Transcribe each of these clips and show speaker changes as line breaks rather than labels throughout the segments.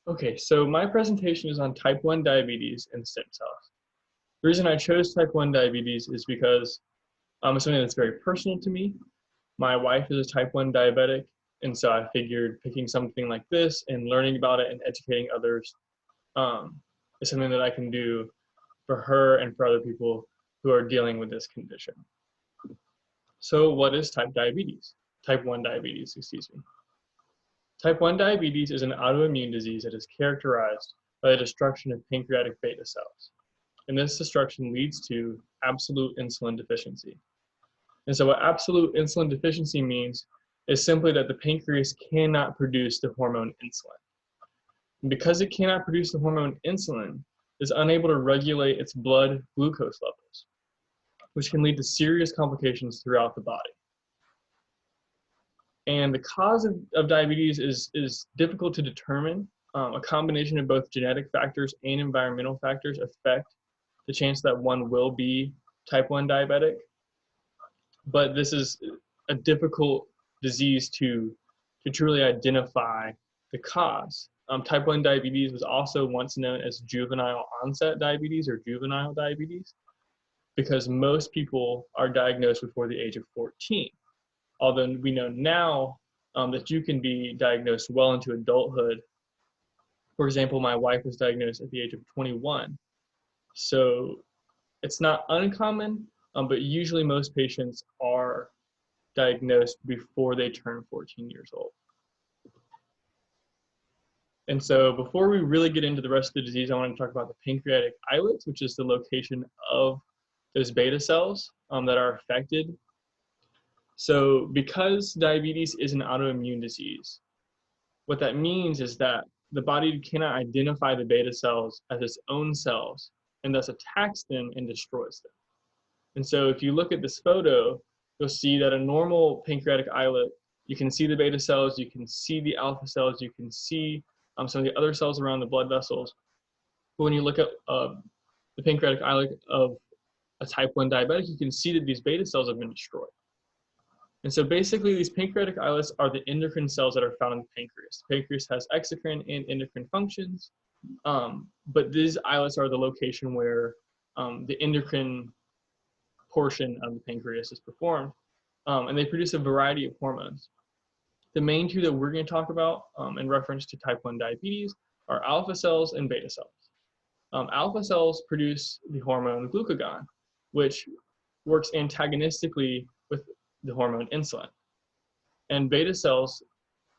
Okay, so my presentation is on type 1 diabetes and stem cells. The reason I chose type 1 diabetes is because it's something that's very personal to me. My wife is a type 1 diabetic, and so I figured picking something like this and learning about it and educating others um, is something that I can do for her and for other people who are dealing with this condition. So what is type diabetes? Type 1 diabetes, excuse me. Type 1 diabetes is an autoimmune disease that is characterized by the destruction of pancreatic beta cells. And this destruction leads to absolute insulin deficiency. And so what absolute insulin deficiency means is simply that the pancreas cannot produce the hormone insulin. And because it cannot produce the hormone insulin, it is unable to regulate its blood glucose levels, which can lead to serious complications throughout the body. And the cause of diabetes is difficult to determine. A combination of both genetic factors and environmental factors affect the chance that one will be type 1 diabetic. But this is a difficult disease to truly identify the cause. Type 1 diabetes was also once known as juvenile onset diabetes or juvenile diabetes because most people are diagnosed before the age of 14. Although we know now that you can be diagnosed well into adulthood. For example, my wife was diagnosed at the age of 21. So it's not uncommon, but usually most patients are diagnosed before they turn 14 years old. And so before we really get into the rest of the disease, I want to talk about the pancreatic islets, which is the location of those beta cells that are affected. So because diabetes is an autoimmune disease, what that means is that the body cannot identify the beta cells as its own cells and thus attacks them and destroys them. And so if you look at this photo, you'll see that a normal pancreatic islet, you can see the beta cells, you can see the alpha cells, you can see some of the other cells around the blood vessels. But when you look at the pancreatic islet of a type 1 diabetic, you can see that these beta cells have been destroyed. And so basically these pancreatic islets are the endocrine cells that are found in the pancreas. The pancreas has exocrine and endocrine functions, but these islets are the location where the endocrine portion of the pancreas is performed, and they produce a variety of hormones. The main two that we're going to talk about in reference to type 1 diabetes are alpha cells and beta cells. Alpha cells produce the hormone glucagon, which works antagonistically with the hormone insulin. And beta cells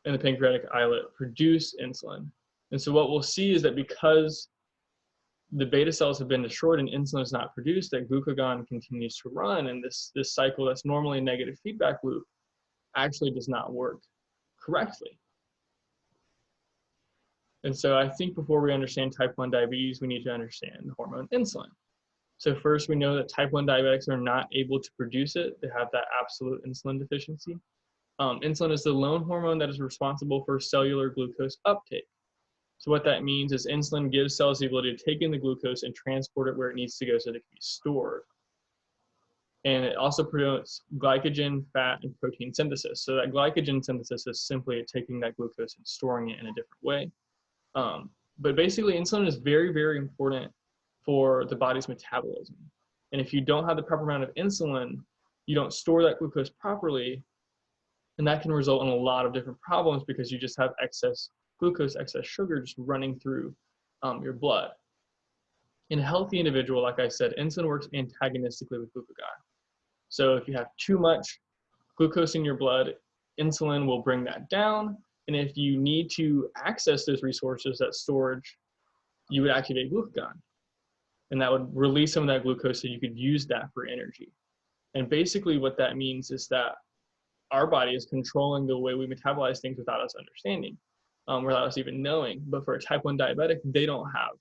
in the pancreatic islet produce insulin. And so what we'll see is that because the beta cells have been destroyed and insulin is not produced, that glucagon continues to run, and this cycle that's normally a negative feedback loop actually does not work correctly. And so I think before we understand type 1 diabetes, we need to understand the hormone insulin. So first, we know that type 1 diabetics are not able to produce it. They have that absolute insulin deficiency. Insulin is the lone hormone that is responsible for cellular glucose uptake. So what that means is insulin gives cells the ability to take in the glucose and transport it where it needs to go so that it can be stored. And it also promotes glycogen, fat, and protein synthesis. So that glycogen synthesis is simply taking that glucose and storing it in a different way. But basically, insulin is very, very important for the body's metabolism. And if you don't have the proper amount of insulin, you don't store that glucose properly, and that can result in a lot of different problems because you just have excess glucose, excess sugar just running through your blood. In a healthy individual, like I said, insulin works antagonistically with glucagon. So if you have too much glucose in your blood, insulin will bring that down. And if you need to access those resources, that storage, you would activate glucagon. And that would release some of that glucose so you could use that for energy. And basically what that means is that our body is controlling the way we metabolize things without us understanding, without us even knowing. But for a type 1 diabetic, they don't have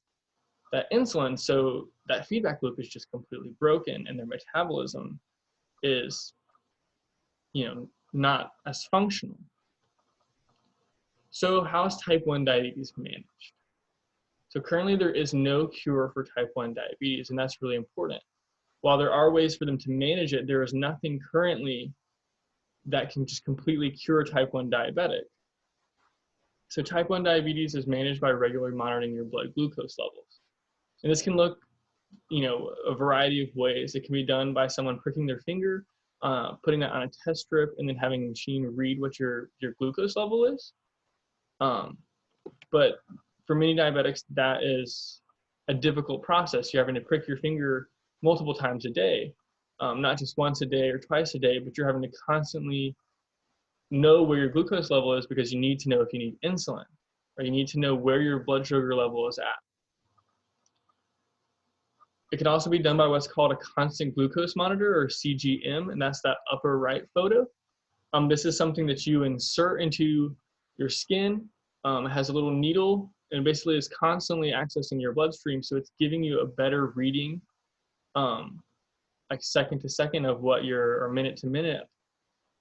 that insulin, so that feedback loop is just completely broken, and their metabolism is, not as functional. So how is type 1 diabetes managed? So currently there is no cure for type 1 diabetes, and that's really important. While there are ways for them to manage it, there is nothing currently that can just completely cure type 1 diabetic. So type 1 diabetes is managed by regularly monitoring your blood glucose levels. And this can look, a variety of ways. It can be done by someone pricking their finger, putting that on a test strip, and then having a machine read what your glucose level is. But for many diabetics, that is a difficult process. You're having to prick your finger multiple times a day, not just once a day or twice a day, but you're having to constantly know where your glucose level is because you need to know if you need insulin, or you need to know where your blood sugar level is at. It can also be done by what's called a constant glucose monitor, or CGM, and that's that upper right photo. This is something that you insert into your skin. It has a little needle and basically is constantly accessing your bloodstream, so it's giving you a better reading, like second to second of what or minute to minute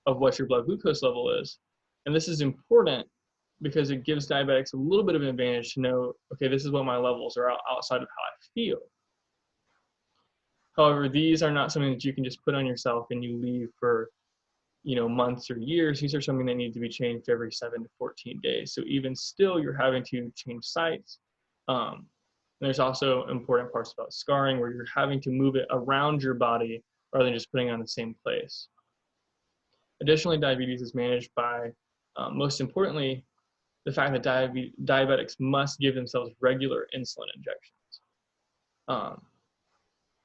of what your blood glucose level is. And this is important because it gives diabetics a little bit of an advantage to know, okay, this is what my levels are outside of how I feel. However, these are not something that you can just put on yourself and you leave for, months or years. These are something that need to be changed every 7 to 14 days. So even still, you're having to change sites. There's also important parts about scarring where you're having to move it around your body rather than just putting it on the same place. Additionally, diabetes is managed by, most importantly, the fact that diabetics must give themselves regular insulin injections.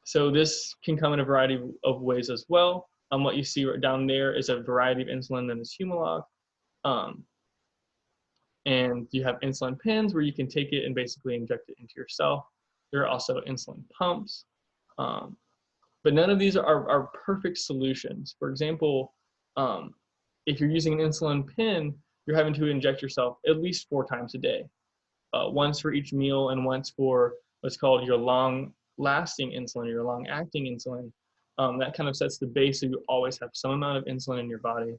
So this can come in a variety of ways as well. What you see right down there is a variety of insulin that is Humalog. And you have insulin pens where you can take it and basically inject it into yourself. There are also insulin pumps. But none of these are perfect solutions. For example, if you're using an insulin pen, you're having to inject yourself at least 4 times a day. Once for each meal and once for what's called your long-lasting insulin, your long-acting insulin. That kind of sets the base so you always have some amount of insulin in your body.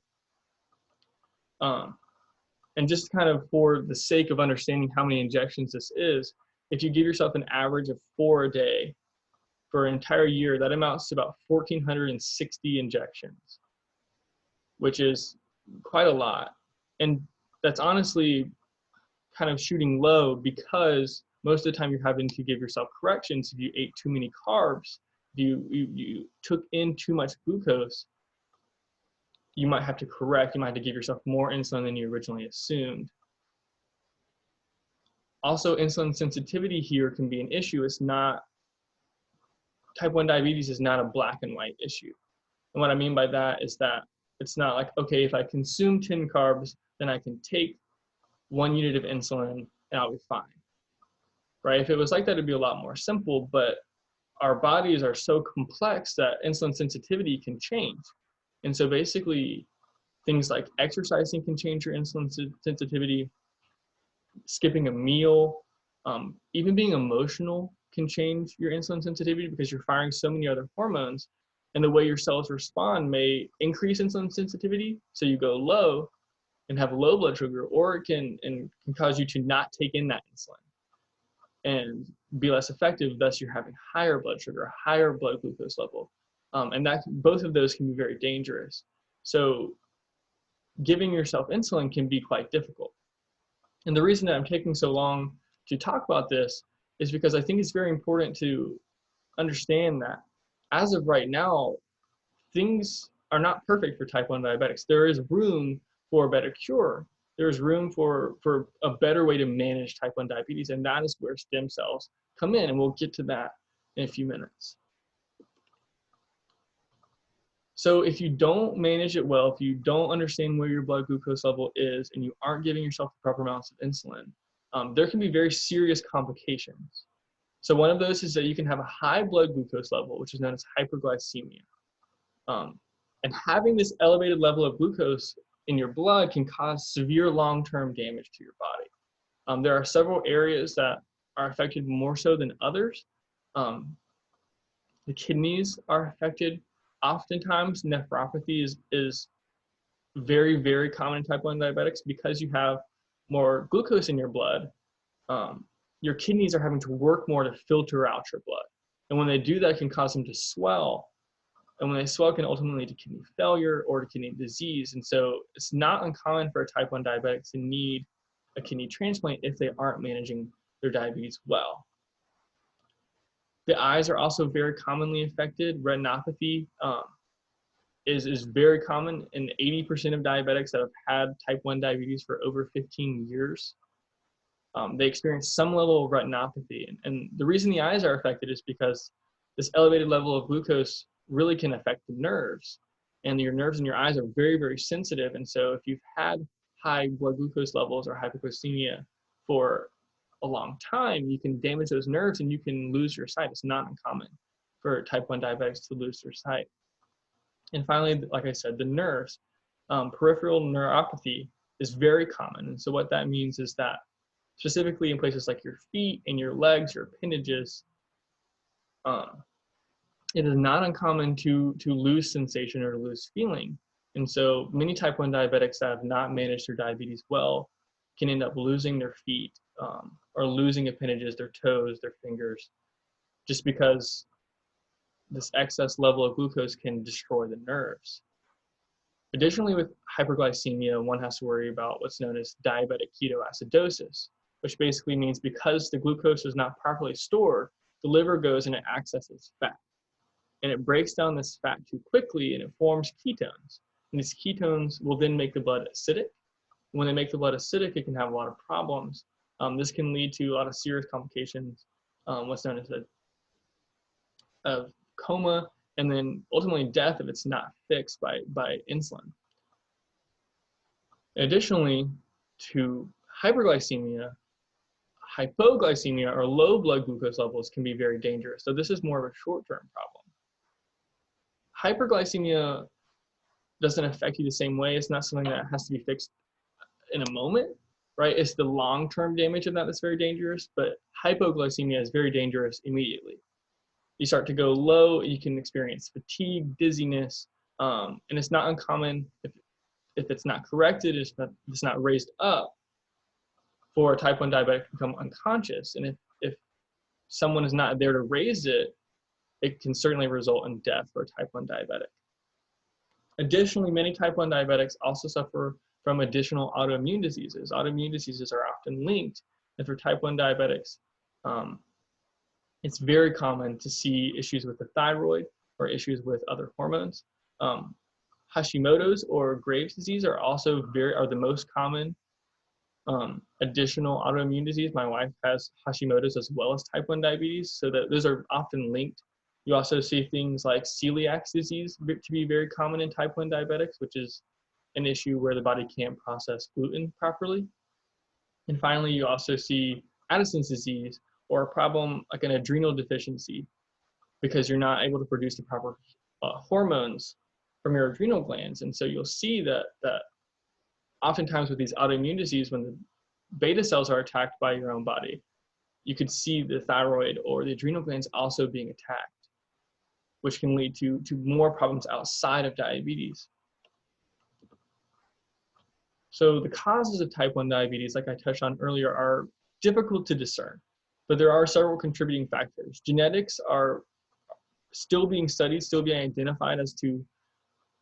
And just kind of for the sake of understanding how many injections this is, if you give yourself an average of 4 a day for an entire year, that amounts to about 1,460 injections, which is quite a lot. And that's honestly kind of shooting low because most of the time you're having to give yourself corrections. If you ate too many carbs, if you took in too much glucose, you might have to correct, you might have to give yourself more insulin than you originally assumed. Also, insulin sensitivity here can be an issue. It's not, type 1 diabetes is not a black and white issue. And what I mean by that is that it's not like, okay, if I consume 10 carbs, then I can take 1 unit of insulin and I'll be fine, right? If it was like that, it'd be a lot more simple, but our bodies are so complex that insulin sensitivity can change. And so basically, things like exercising can change your insulin sensitivity, skipping a meal, even being emotional can change your insulin sensitivity because you're firing so many other hormones, and the way your cells respond may increase insulin sensitivity, so you go low and have low blood sugar, or it can cause you to not take in that insulin and be less effective, thus you're having higher blood sugar, higher blood glucose level. And both of those can be very dangerous. So giving yourself insulin can be quite difficult. And the reason that I'm taking so long to talk about this is because I think it's very important to understand that as of right now, things are not perfect for type 1 diabetics. There is room for a better cure. There's room for a better way to manage type 1 diabetes, and that is where stem cells come in, and we'll get to that in a few minutes. So if you don't manage it well, if you don't understand where your blood glucose level is, and you aren't giving yourself the proper amounts of insulin, there can be very serious complications. So one of those is that you can have a high blood glucose level, which is known as hyperglycemia. And having this elevated level of glucose in your blood can cause severe long-term damage to your body. There are several areas that are affected more so than others. The kidneys are affected. Oftentimes, nephropathy is very, very common in type 1 diabetics because you have more glucose in your blood. Your kidneys are having to work more to filter out your blood. And when they do that, it can cause them to swell. And when they swell, it can ultimately lead to kidney failure or to kidney disease. And so it's not uncommon for a type 1 diabetic to need a kidney transplant if they aren't managing their diabetes well. The eyes are also very commonly affected. Retinopathy is very common in 80% of diabetics that have had type 1 diabetes for over 15 years. They experience some level of retinopathy. And the reason the eyes are affected is because this elevated level of glucose really can affect the nerves. And your nerves in your eyes are very, very sensitive. And so if you've had high blood glucose levels or hypoglycemia for a long time, you can damage those nerves and you can lose your sight. It's not uncommon for type 1 diabetics to lose their sight. And finally, like I said, the nerves, peripheral neuropathy is very common. And so what that means is that specifically in places like your feet and your legs, your appendages, it is not uncommon to lose sensation or to lose feeling. And so many type 1 diabetics that have not managed their diabetes well can end up losing their feet or losing appendages, their toes, their fingers, just because this excess level of glucose can destroy the nerves. Additionally, with hyperglycemia, one has to worry about what's known as diabetic ketoacidosis, which basically means because the glucose is not properly stored, the liver goes and it accesses fat. And it breaks down this fat too quickly and it forms ketones. And these ketones will then make the blood acidic. When they make the blood acidic, it can have a lot of problems. This can lead to a lot of serious complications, what's known as a coma, and then ultimately death if it's not fixed by insulin. Additionally, to hyperglycemia, hypoglycemia or low blood glucose levels can be very dangerous. So this is more of a short-term problem. Hyperglycemia doesn't affect you the same way. It's not something that has to be fixed in a moment, right? It's the long-term damage of that that's very dangerous, but hypoglycemia is very dangerous immediately. You start to go low, you can experience fatigue, dizziness, and it's not uncommon if it's not corrected, if it's not raised up, for a type 1 diabetic to become unconscious. And if someone is not there to raise it, it can certainly result in death for a type 1 diabetic. Additionally, many type 1 diabetics also suffer from additional autoimmune diseases. Autoimmune diseases are often linked, and for type 1 diabetics, it's very common to see issues with the thyroid or issues with other hormones. Hashimoto's or Graves' disease are also the most common additional autoimmune disease. My wife has Hashimoto's as well as type 1 diabetes, so that those are often linked. You also see things like celiac disease to be very common in type 1 diabetics, which is an issue where the body can't process gluten properly. And finally, you also see Addison's disease, or a problem like an adrenal deficiency, because you're not able to produce the proper hormones from your adrenal glands. And so you'll see that oftentimes with these autoimmune disease, when the beta cells are attacked by your own body, you could see the thyroid or the adrenal glands also being attacked, which can lead to more problems outside of diabetes. So the causes of type 1 diabetes, like I touched on earlier, are difficult to discern, but there are several contributing factors. Genetics are still being studied, still being identified as to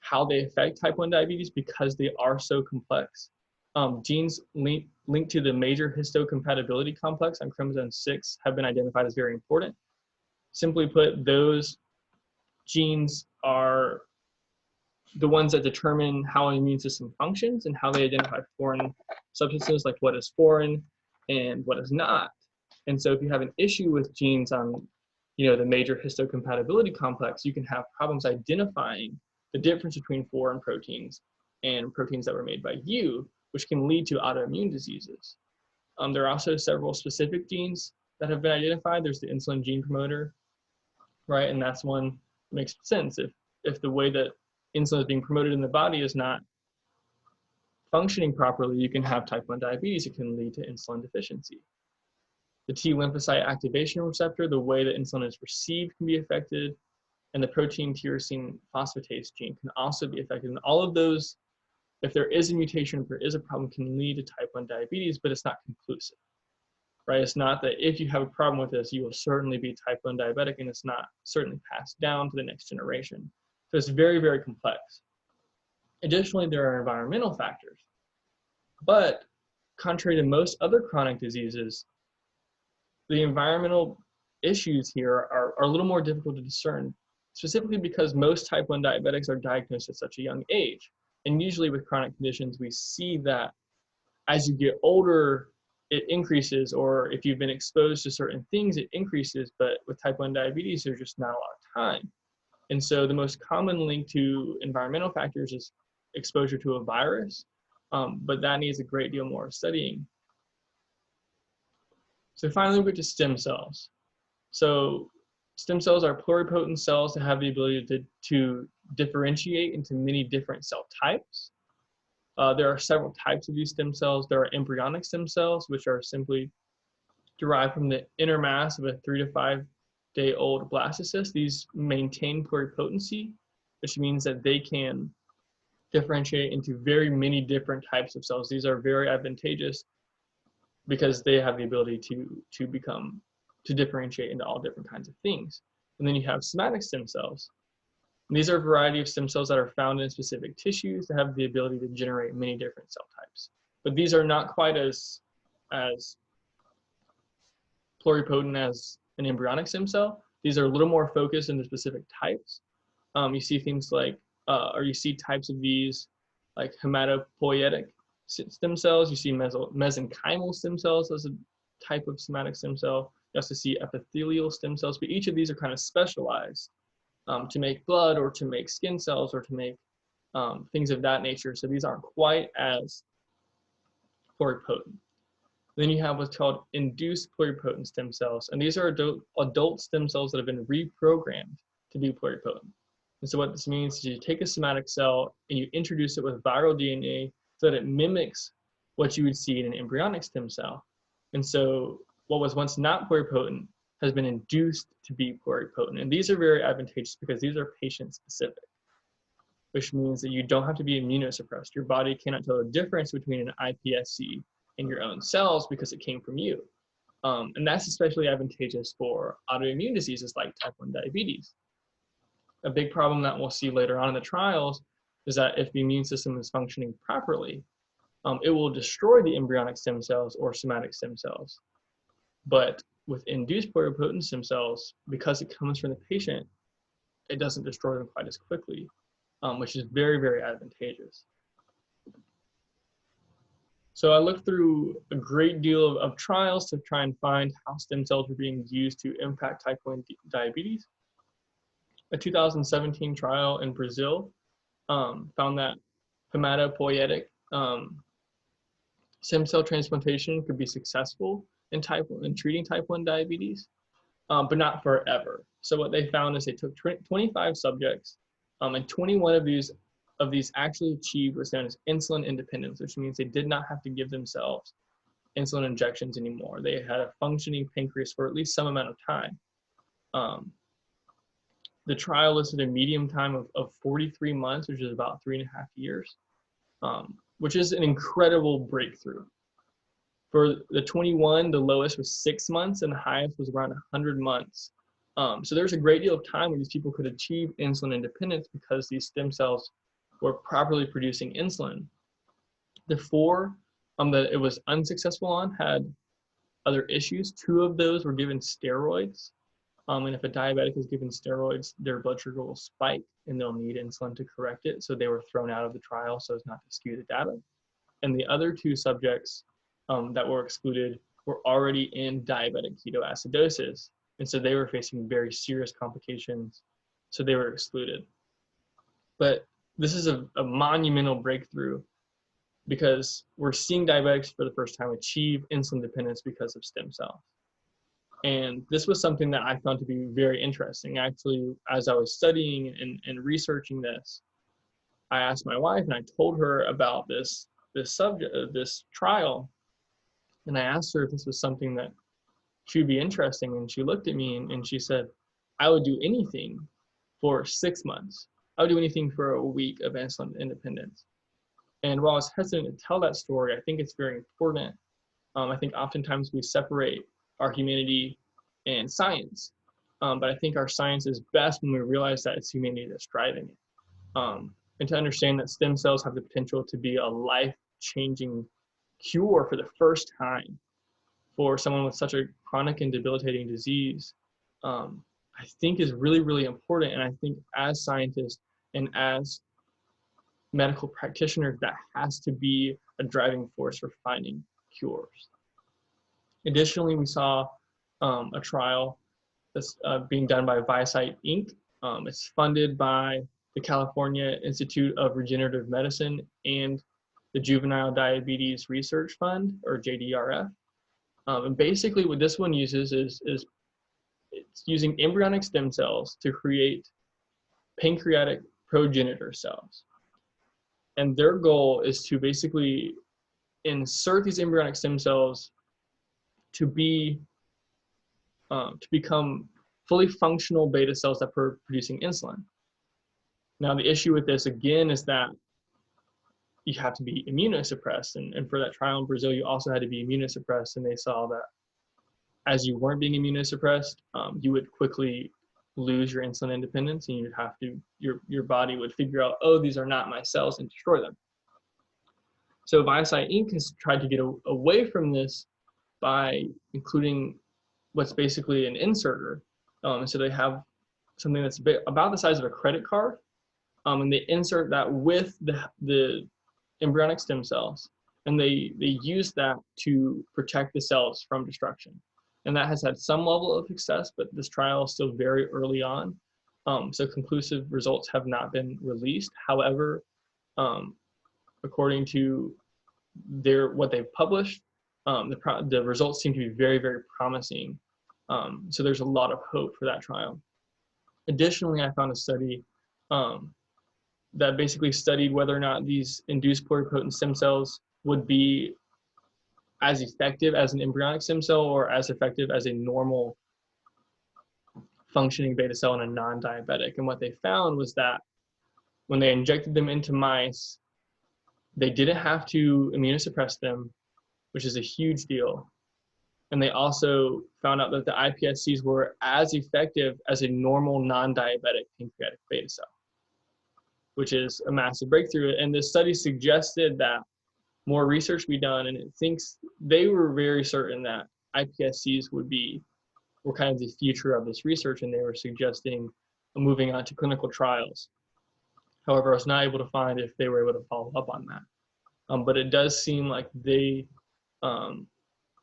how they affect type 1 diabetes because they are so complex. Genes linked to the major histocompatibility complex on chromosome 6 have been identified as very important. Simply put, those genes are the ones that determine how an immune system functions and how they identify foreign substances, like what is foreign and what is not. And so if you have an issue with genes on the major histocompatibility complex, you can have problems identifying the difference between foreign proteins and proteins that were made by you, which can lead to autoimmune diseases. There are also several specific genes that have been identified. There's the insulin gene promoter, right? And that's one that makes sense. If the way that insulin is being promoted in the body is not functioning properly, you can have type 1 diabetes. It can lead to insulin deficiency. The T lymphocyte activation receptor, the way that insulin is received, can be affected, and the protein tyrosine phosphatase gene can also be affected. And all of those, if there is a mutation, if there is a problem, can lead to type 1 diabetes, but it's not conclusive, right? It's not that if you have a problem with this, you will certainly be type 1 diabetic, and it's not certainly passed down to the next generation. So it's very, very complex. Additionally, there are environmental factors, but contrary to most other chronic diseases, the environmental issues here are a little more difficult to discern, specifically because most type 1 diabetics are diagnosed at such a young age. And usually with chronic conditions, we see that as you get older, it increases, or if you've been exposed to certain things, it increases. But with type 1 diabetes, there's just not a lot of time. And so the most common link to environmental factors is exposure to a virus, but that needs a great deal more studying. So finally, we get to stem cells. So stem cells are pluripotent cells that have the ability to differentiate into many different cell types. There are several types of these stem cells. There are embryonic stem cells, which are simply derived from the inner mass of a 3 to 5 day old blastocyst. These maintain pluripotency, which means that they can differentiate into very many different types of cells. These are very advantageous because they have the ability to differentiate into all different kinds of things. And then you have somatic stem cells. And these are a variety of stem cells that are found in specific tissues that have the ability to generate many different cell types. But these are not quite as pluripotent as an embryonic stem cell. These are a little more focused into specific types. You see things like, or you see types of these like hematopoietic stem cells. You see mesenchymal stem cells as a type of somatic stem cell. You also see epithelial stem cells, but each of these are kind of specialized to make blood or to make skin cells or to make things of that nature. So these aren't quite as pluripotent. Then you have what's called induced pluripotent stem cells. And these are adult stem cells that have been reprogrammed to be pluripotent. And so what this means is you take a somatic cell and you introduce it with viral DNA so that it mimics what you would see in an embryonic stem cell. And so what was once not pluripotent has been induced to be pluripotent. And these are very advantageous because these are patient specific, which means that you don't have to be immunosuppressed. Your body cannot tell the difference between an iPSC and your own cells because it came from you. And that's especially advantageous for autoimmune diseases like type 1 diabetes. A big problem that we'll see later on in the trials is that if the immune system is functioning properly, it will destroy the embryonic stem cells or somatic stem cells. But with induced pluripotent stem cells, because it comes from the patient, it doesn't destroy them quite as quickly, which is very, very advantageous. So I looked through a great deal of trials to try and find how stem cells were being used to impact type 1 diabetes. A 2017 trial in Brazil found that hematopoietic stem cell transplantation could be successful in treating type 1 diabetes, but not forever. So what they found is they took 25 subjects, and 21 of these actually achieved what's known as insulin independence, which means they did not have to give themselves insulin injections anymore. They had a functioning pancreas for at least some amount of time. The trial listed a median time of 43 months, which is about 3.5 years, which is an incredible breakthrough. For the 21, the lowest was 6 months and the highest was around 100 months. So there's a great deal of time where these people could achieve insulin independence because these stem cells were properly producing insulin. The 4 that it was unsuccessful on had other issues. 2 of those were given steroids. And if a diabetic is given steroids, their blood sugar will spike and they'll need insulin to correct it. So they were thrown out of the trial so as not to skew the data. And the other 2 subjects that were excluded were already in diabetic ketoacidosis. And so they were facing very serious complications. So they were excluded. But this is a monumental breakthrough because we're seeing diabetics for the first time achieve insulin dependence because of stem cells. And this was something that I found to be very interesting. Actually, as I was studying and researching this, I asked my wife and I told her about this trial. And I asked her if this was something that she would be interesting. And she looked at me and she said, I would do anything for 6 months. I would do anything for a week of insulin independence. And while I was hesitant to tell that story, I think it's very important. I think oftentimes we separate our humanity and science. But I think our science is best when we realize that it's humanity that's driving it. And to understand that stem cells have the potential to be a life-changing cure for the first time for someone with such a chronic and debilitating disease, I think is really, really important. And I think as scientists and as medical practitioners, that has to be a driving force for finding cures. Additionally, we saw a trial that's being done by ViaCyte Inc. It's funded by the California Institute of Regenerative Medicine and the Juvenile Diabetes Research Fund, or JDRF. And basically what this one uses is it's using embryonic stem cells to create pancreatic progenitor cells. And their goal is to basically insert these embryonic stem cells to become fully functional beta cells that are producing insulin. Now, the issue with this, again, is that you have to be immunosuppressed. And for that trial in Brazil, you also had to be immunosuppressed. And they saw that as you weren't being immunosuppressed, you would quickly lose your insulin independence, and you'd have to, your body would figure out, oh, these are not my cells, and destroy them. So ViaCyte Inc. has tried to get away from this by including what's basically an inserter. So they have something that's about the size of a credit card, and they insert that with the embryonic stem cells, and they use that to protect the cells from destruction. And that has had some level of success, but this trial is still very early on. So conclusive results have not been released. However, according to what they've published, the results seem to be very, very promising. So there's a lot of hope for that trial. Additionally, I found a study that basically studied whether or not these induced pluripotent stem cells would be as effective as an embryonic stem cell or as effective as a normal functioning beta cell in a non-diabetic. And what they found was that when they injected them into mice, they didn't have to immunosuppress them, which is a huge deal. And they also found out that the iPSCs were as effective as a normal non-diabetic pancreatic beta cell, which is a massive breakthrough. And this study suggested that more research be done, and it thinks they were very certain that iPSCs were kind of the future of this research, and they were suggesting moving on to clinical trials. However, I was not able to find if they were able to follow up on that. But it does seem like they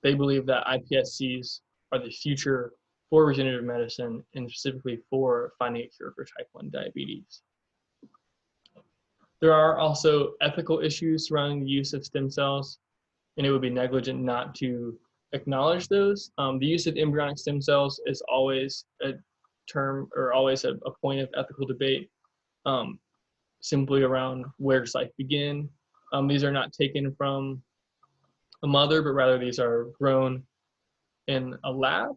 believe that iPSCs are the future for regenerative medicine, and specifically for finding a cure for type 1 diabetes. There are also ethical issues surrounding the use of stem cells, and it would be negligent not to acknowledge those. The use of embryonic stem cells is always a term, or always a point of ethical debate, simply around where does life begin. These are not taken from a mother, but rather these are grown in a lab.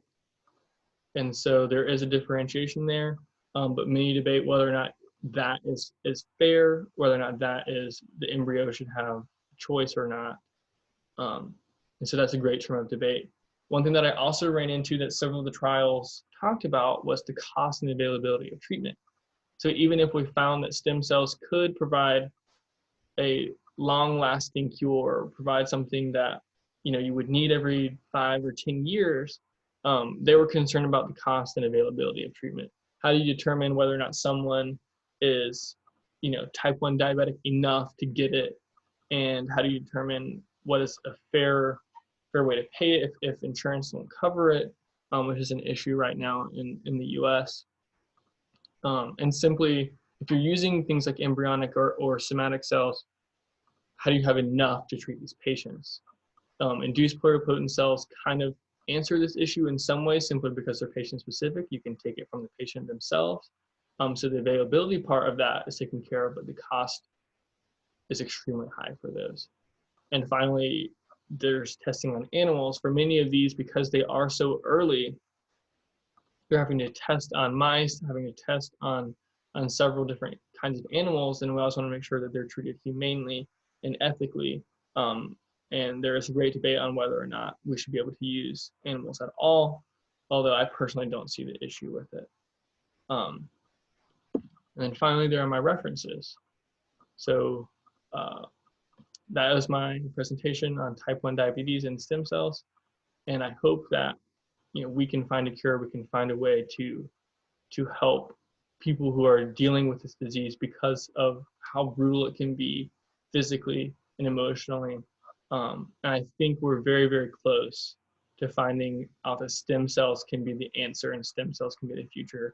And so there is a differentiation there, but many debate whether or not that is fair, whether or not that is the embryo should have choice or not. And so that's a great term of debate. One thing that I also ran into that several of the trials talked about was the cost and availability of treatment. So even if we found that stem cells could provide a long-lasting cure, provide something that you would need every 5 or 10 years, they were concerned about the cost and availability of treatment. How do you determine whether or not someone is type 1 diabetic enough to get it, and how do you determine what is a fair way to pay it if insurance won't cover it, which is an issue right now in the US. And simply, if you're using things like embryonic or somatic cells, how do you have enough to treat these patients? Induced pluripotent cells kind of answer this issue in some ways, simply because they're patient specific. You can take it from the patient themselves. So the availability part of that is taken care of, but the cost is extremely high for those. And finally, there's testing on animals. For many of these, because they are so early, you're having to test on mice, having to test on several different kinds of animals, and we also want to make sure that they're treated humanely and ethically. And there is a great debate on whether or not we should be able to use animals at all, although I personally don't see the issue with it. And then finally, there are my references. So that was my presentation on type 1 diabetes and stem cells. And I hope that, we can find a cure, we can find a way to help people who are dealing with this disease because of how brutal it can be physically and emotionally. And I think we're very, very close to finding out that stem cells can be the answer and stem cells can be the future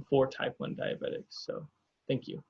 for type 1 diabetics. So thank you.